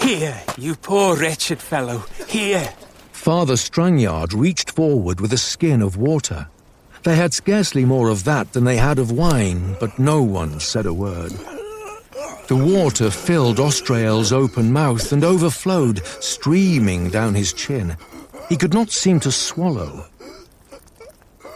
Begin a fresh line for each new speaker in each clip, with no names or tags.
Here, you poor wretched fellow, here.
Father Strangyard reached forward with a skin of water. They had scarcely more of that than they had of wine, but no one said a word. The water filled Austrael's open mouth and overflowed, streaming down his chin. He could not seem to swallow.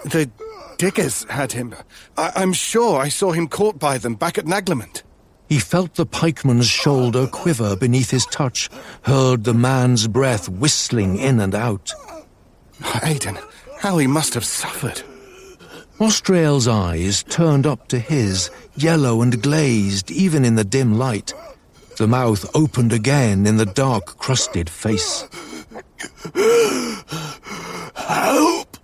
The diggers had him. I'm sure I saw him caught by them back at Naglement.
He felt the pikeman's shoulder quiver beneath his touch, heard the man's breath whistling in and out.
Aidan, how he must have suffered.
Austrael's eyes turned up to his, yellow and glazed even in the dim light. The mouth opened again in the dark, crusted face.
Help!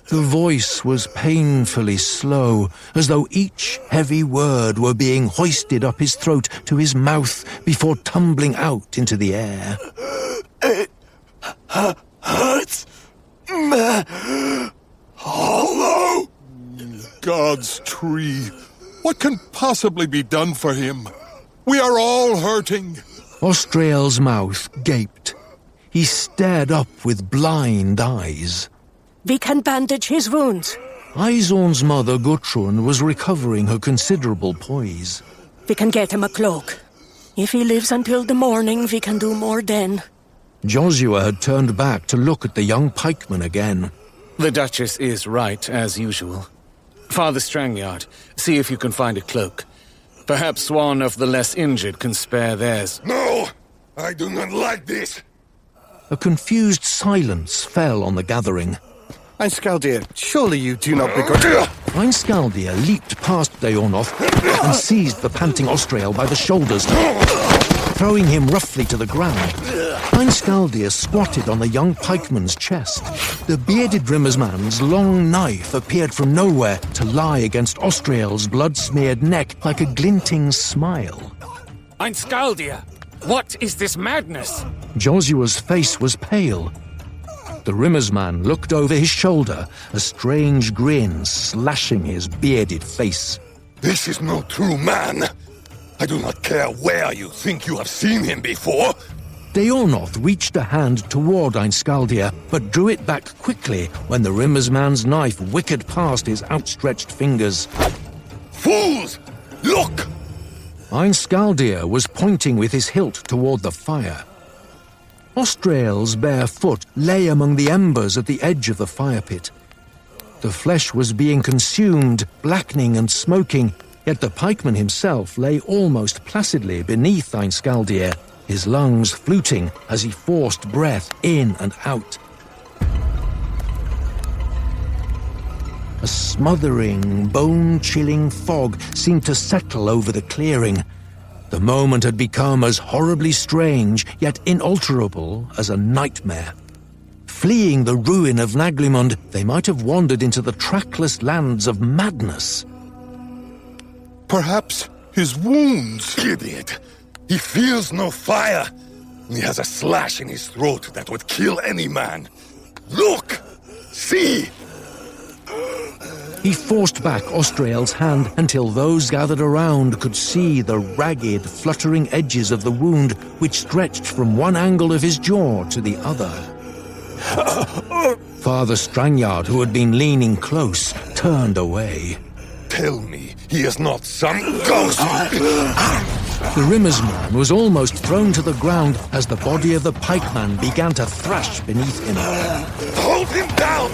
The voice was painfully slow, as though each heavy word were being hoisted up his throat to his mouth before tumbling out into the air.
It hurts me hollow.
God's tree. What can possibly be done for him? We are all hurting.
Austrael's mouth gaped. He stared up with blind eyes.
We can bandage his wounds.
Izorn's mother, Gudrun, was recovering her considerable poise.
We can get him a cloak. If he lives until the morning, we can do more then.
Joshua had turned back to look at the young pikeman again.
The Duchess is right, as usual. Father Strangyard, see if you can find a cloak. Perhaps one of the less injured can spare theirs.
No! I do not like this!
A confused silence fell on the gathering.
Einskaldir, surely you do not begrudge...
Einskaldir leaped past Deornoth and seized the panting Austrael by the shoulders, throwing him roughly to the ground. Einskaldir squatted on the young pikeman's chest. The bearded Rimmersman's long knife appeared from nowhere to lie against Austrael's blood-smeared neck like a glinting smile.
Einskaldir, what is this madness?
Joshua's face was pale. The Rimmersman looked over his shoulder, a strange grin slashing his bearded face.
This is no true man. I do not care where you think you have seen him before.
Deornoth reached a hand toward Einskaldir, but drew it back quickly when the Rimmersman's knife whickered past his outstretched fingers.
Fools! Look!
Einskaldir was pointing with his hilt toward the fire. Austrael's bare foot lay among the embers at the edge of the fire pit. The flesh was being consumed, blackening and smoking, yet the pikeman himself lay almost placidly beneath Einskaldir, his lungs fluting as he forced breath in and out. A smothering, bone-chilling fog seemed to settle over the clearing. The moment had become as horribly strange, yet inalterable, as a nightmare. Fleeing the ruin of Naglimund, they might have wandered into the trackless lands of madness.
Perhaps his wounds...
Idiot! He feels no fire! He has a slash in his throat that would kill any man. Look! See!
He forced back Austrael's hand until those gathered around could see the ragged, fluttering edges of the wound which stretched from one angle of his jaw to the other. Father Strangyard, who had been leaning close, turned away.
Tell me he is not some ghost!
The Rimmersman was almost thrown to the ground as the body of the pikeman began to thrash beneath him.
Hold him down!